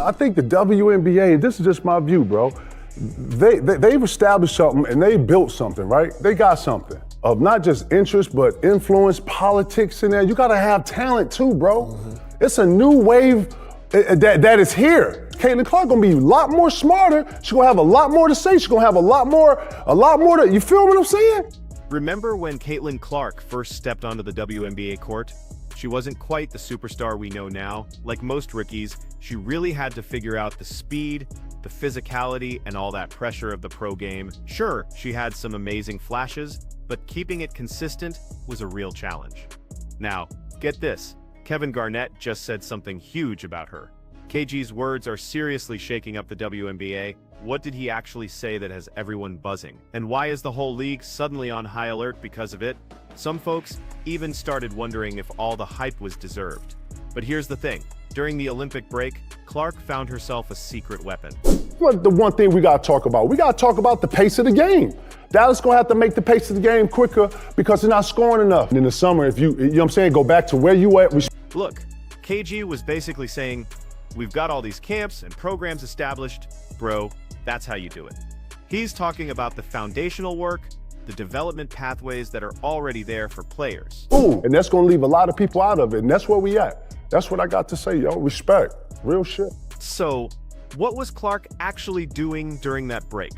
I think the WNBA, this is just my view, bro, they've established something and they built something, right? They got something of not just interest, but influence, politics in there. You gotta have talent too, bro. Mm-hmm. It's a new wave that is here. Caitlin Clark gonna be a lot more smarter. She's gonna have a lot more to say. She's gonna have a lot more to, you feel what I'm saying? Remember when Caitlin Clark first stepped onto the WNBA court? She wasn't quite the superstar we know now. Like most rookies, she really had to figure out the speed, the physicality, and all that pressure of the pro game. Sure, she had some amazing flashes, but keeping it consistent was a real challenge. Now, get this, Kevin Garnett just said something huge about her. KG's words are seriously shaking up the WNBA. What did he actually say that has everyone buzzing? And why is the whole league suddenly on high alert because of it? Some folks even started wondering if all the hype was deserved. But here's the thing. During the Olympic break, Clark found herself a secret weapon. What the one thing we gotta talk about? We gotta talk about the pace of the game. Dallas gonna have to make the pace of the game quicker because they're not scoring enough. In the summer, if you know what I'm saying, go back to where you at. Look, KG was basically saying, we've got all these camps and programs established. Bro, that's how you do it. He's talking about the foundational work, the development pathways that are already there for players. Ooh, and that's gonna leave a lot of people out of it, and that's where we at. That's what I got to say, yo. Respect. Real shit. So, what was Clark actually doing during that break?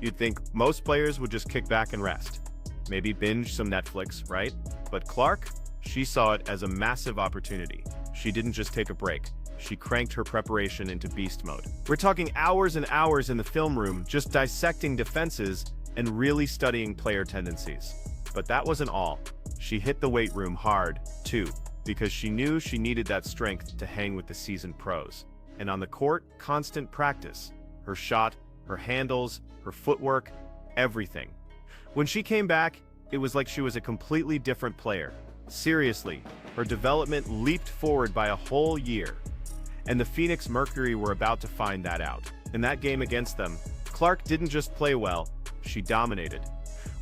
You'd think most players would just kick back and rest. Maybe binge some Netflix, right? But Clark, she saw it as a massive opportunity. She didn't just take a break. She cranked her preparation into beast mode. We're talking hours and hours in the film room, just dissecting defenses and really studying player tendencies. But that wasn't all. She hit the weight room hard, too, because she knew she needed that strength to hang with the seasoned pros. And on the court, constant practice. Her shot, her handles, her footwork, everything. When she came back, it was like she was a completely different player. Seriously, her development leaped forward by a whole year. And the Phoenix Mercury were about to find that out. In that game against them, Clark didn't just play well, she dominated.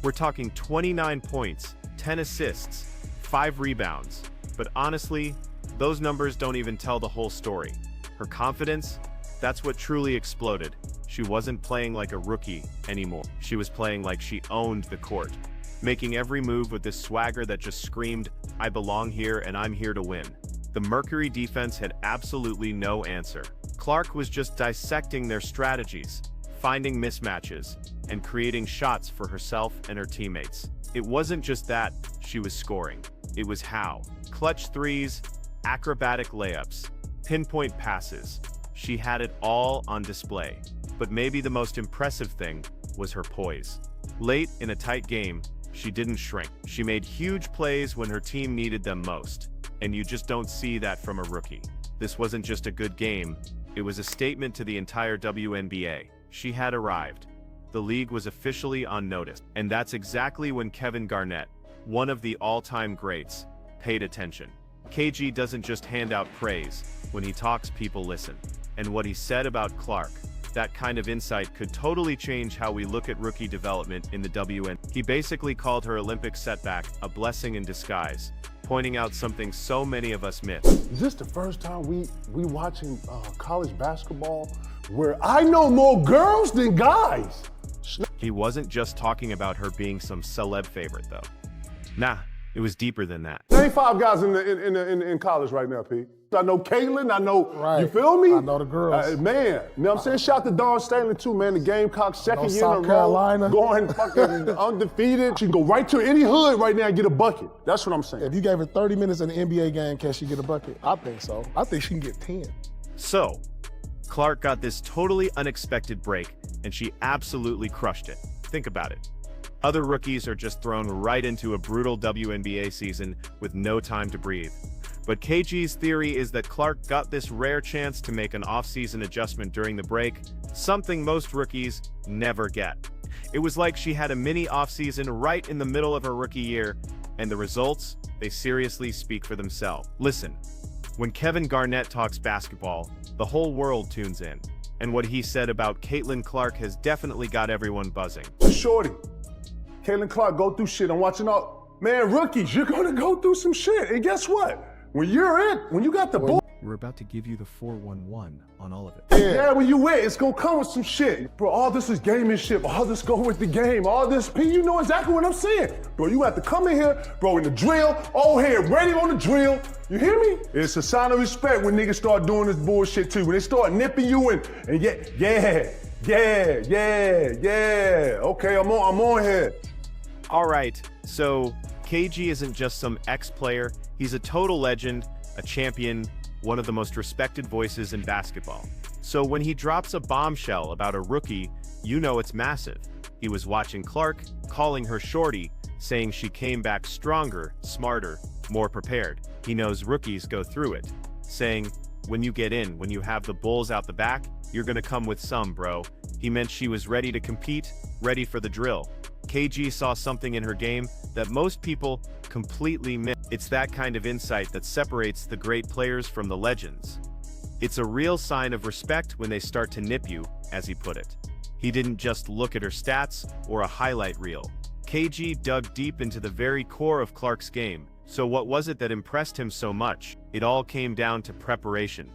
We're talking 29 points, 10 assists, 5 rebounds. But honestly, those numbers don't even tell the whole story. Her confidence, that's what truly exploded. She wasn't playing like a rookie anymore. She was playing like she owned the court, making every move with this swagger that just screamed, I belong here and I'm here to win. The Mercury defense had absolutely no answer. Clark was just dissecting their strategies, finding mismatches, and creating shots for herself and her teammates. It wasn't just that she was scoring. It was how. Clutch threes, acrobatic layups, pinpoint passes. She had it all on display. But maybe the most impressive thing was her poise. Late in a tight game, she didn't shrink. She made huge plays when her team needed them most. And you just don't see that from a rookie. This wasn't just a good game, it was a statement to the entire WNBA. She had arrived. The league was officially on notice. And that's exactly when Kevin Garnett, one of the all-time greats, paid attention. KG doesn't just hand out praise. When he talks, people listen. And what he said about Clark, that kind of insight could totally change how we look at rookie development in the WNBA. He basically called her Olympic setback a blessing in disguise, pointing out something so many of us miss. Is this the first time we watching college basketball where I know more girls than guys? He wasn't just talking about her being some celeb favorite, though. Nah, it was deeper than that. There ain't 5 guys in college right now, Pete. I know Caitlin, I know, right. You feel me? I know the girls. Man, you know what I'm saying? Shout out to Dawn Stanley too, man. The Gamecocks second year South in a Carolina. row, going fucking undefeated. She can go right to any hood right now and get a bucket. That's what I'm saying. If you gave her 30 minutes in an NBA game, can she get a bucket? I think so. I think she can get 10. So, Clark got this totally unexpected break, and she absolutely crushed it. Think about it. Other rookies are just thrown right into a brutal WNBA season with no time to breathe. But KG's theory is that Clark got this rare chance to make an off-season adjustment during the break, something most rookies never get. It was like she had a mini off-season right in the middle of her rookie year, and the results, they seriously speak for themselves. Listen, when Kevin Garnett talks basketball, the whole world tunes in. And what he said about Caitlin Clark has definitely got everyone buzzing. Shorty, Caitlin Clark go through shit. I'm watching all, man, rookies, you're gonna go through some shit. And guess what? When you're when you got the ball, We're about to give you the 411 on all of it. Yeah, when you win, it's gonna come with some shit. Bro, all this is gaming shit, all this go with the game, all this, P, you know exactly what I'm saying. Bro, you have to come in here, bro, in the drill, all here, ready on the drill. You hear me? It's a sign of respect when niggas start doing this bullshit too. When they start nipping you and yeah. Okay, I'm on here. All right, so KG isn't just some ex-player, he's a total legend, a champion, one of the most respected voices in basketball. So when he drops a bombshell about a rookie, you know it's massive. He was watching Clark, calling her shorty, saying she came back stronger, smarter, more prepared. He knows rookies go through it, saying, when you get in, when you have the bulls out the back, you're gonna come with some, bro. He meant she was ready to compete, ready for the drill. KG saw something in her game that most people completely miss. It's that kind of insight that separates the great players from the legends. It's a real sign of respect when they start to nip you, as he put it. He didn't just look at her stats or a highlight reel. KG dug deep into the very core of Clark's game. So what was it that impressed him so much? It all came down to preparation.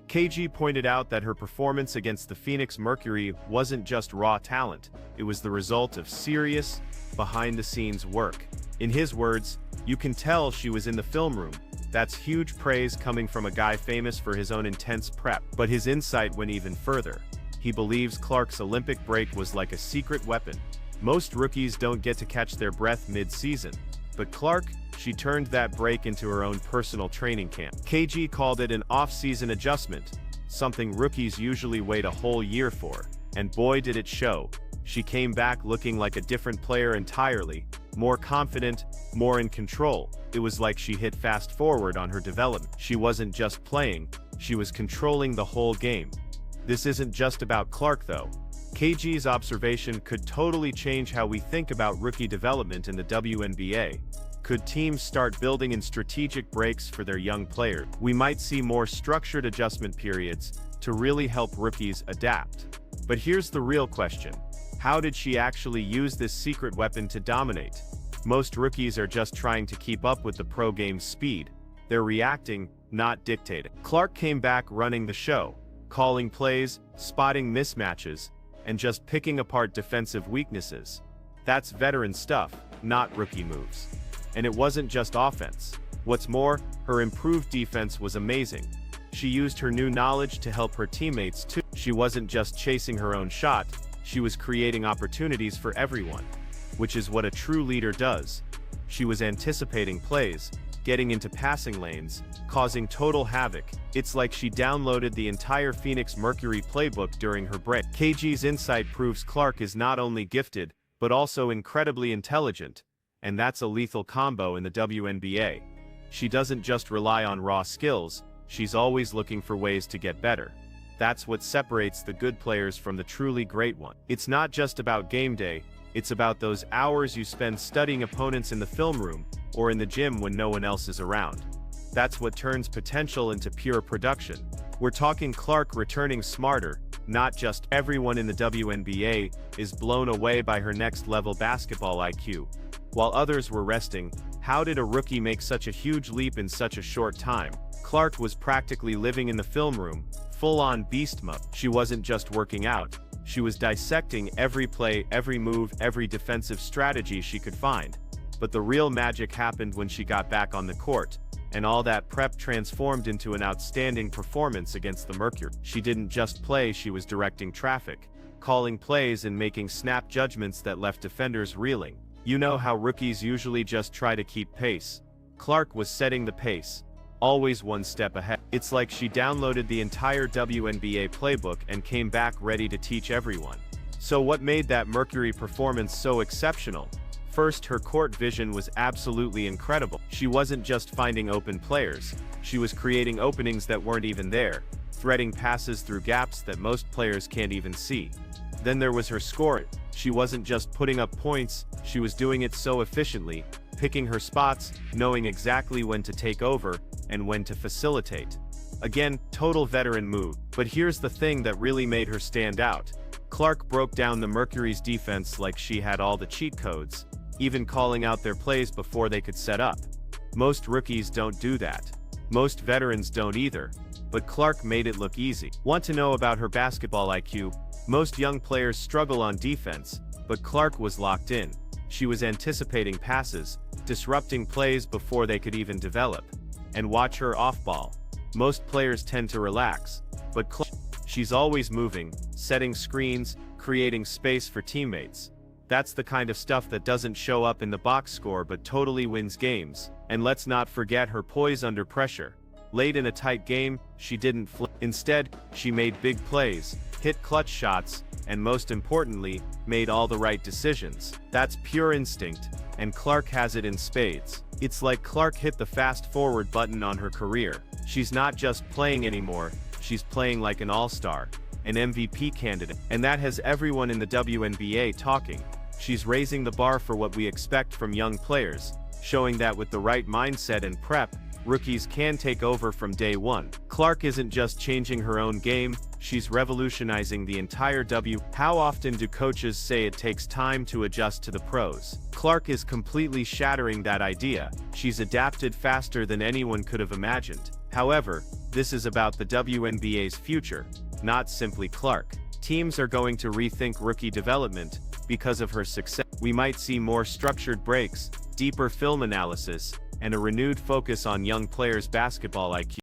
KG pointed out that her performance against the Phoenix Mercury wasn't just raw talent, it was the result of serious, behind-the-scenes work. In his words, you can tell she was in the film room. That's huge praise coming from a guy famous for his own intense prep. But his insight went even further. He believes Clark's Olympic break was like a secret weapon. Most rookies don't get to catch their breath mid-season. But Clark, she turned that break into her own personal training camp. KG called it an off-season adjustment, something rookies usually wait a whole year for. And boy did it show. She came back looking like a different player entirely, more confident, more in control. It was like she hit fast forward on her development. She wasn't just playing, she was controlling the whole game. This isn't just about Clark though. KG's observation could totally change how we think about rookie development in the WNBA. Could teams start building in strategic breaks for their young players? We might see more structured adjustment periods to really help rookies adapt. But here's the real question. How did she actually use this secret weapon to dominate? Most rookies are just trying to keep up with the pro game's speed. They're reacting, not dictating. Clark came back running the show, calling plays, spotting mismatches, and just picking apart defensive weaknesses. That's veteran stuff, not rookie moves. And it wasn't just offense. What's more, her improved defense was amazing. She used her new knowledge to help her teammates too. She wasn't just chasing her own shot, she was creating opportunities for everyone, which is what a true leader does. She was anticipating plays, getting into passing lanes, causing total havoc. It's like she downloaded the entire Phoenix Mercury playbook during her break. KG's insight proves Clark is not only gifted, but also incredibly intelligent, and that's a lethal combo in the WNBA. She doesn't just rely on raw skills, she's always looking for ways to get better. That's what separates the good players from the truly great ones. It's not just about game day, it's about those hours you spend studying opponents in the film room, or in the gym when no one else is around. That's what turns potential into pure production. We're talking Clark returning smarter, not just. Everyone in the WNBA is blown away by her next-level basketball IQ. While others were resting, how did a rookie make such a huge leap in such a short time? Clark was practically living in the film room, full-on beast mode. She wasn't just working out, she was dissecting every play, every move, every defensive strategy she could find. But the real magic happened when she got back on the court, and all that prep transformed into an outstanding performance against the Mercury. She didn't just play, she was directing traffic, calling plays and making snap judgments that left defenders reeling. You know how rookies usually just try to keep pace. Clark was setting the pace, always one step ahead. It's like she downloaded the entire WNBA playbook and came back ready to teach everyone. So what made that Mercury performance so exceptional? First, her court vision was absolutely incredible. She wasn't just finding open players, she was creating openings that weren't even there, threading passes through gaps that most players can't even see. Then there was her scoring. She wasn't just putting up points, she was doing it so efficiently, picking her spots, knowing exactly when to take over, and when to facilitate. Again, total veteran move. But here's the thing that really made her stand out. Clark broke down the Mercury's defense like she had all the cheat codes, even calling out their plays before they could set up. Most rookies don't do that. Most veterans don't either, but Clark made it look easy. Want to know about her basketball IQ? Most young players struggle on defense, but Clark was locked in. She was anticipating passes, disrupting plays before they could even develop. And watch her off-ball. Most players tend to relax, but she's always moving, setting screens, creating space for teammates. That's the kind of stuff that doesn't show up in the box score but totally wins games. And let's not forget her poise under pressure. Late in a tight game, she didn't flip. Instead, she made big plays, hit clutch shots, and most importantly, made all the right decisions. That's pure instinct, and Clark has it in spades. It's like Clark hit the fast forward button on her career. She's not just playing anymore, she's playing like an all-star, an MVP candidate, and that has everyone in the WNBA talking. She's raising the bar for what we expect from young players, showing that with the right mindset and prep, rookies can take over from day one. Clark isn't just changing her own game, she's revolutionizing the entire How often do coaches say it takes time to adjust to the pros? Clark is completely shattering that idea. She's adapted faster than anyone could have imagined. However, this is about the WNBA's future, not simply Clark. Teams are going to rethink rookie development because of her success. We might see more structured breaks, deeper film analysis, and a renewed focus on young players' basketball IQ.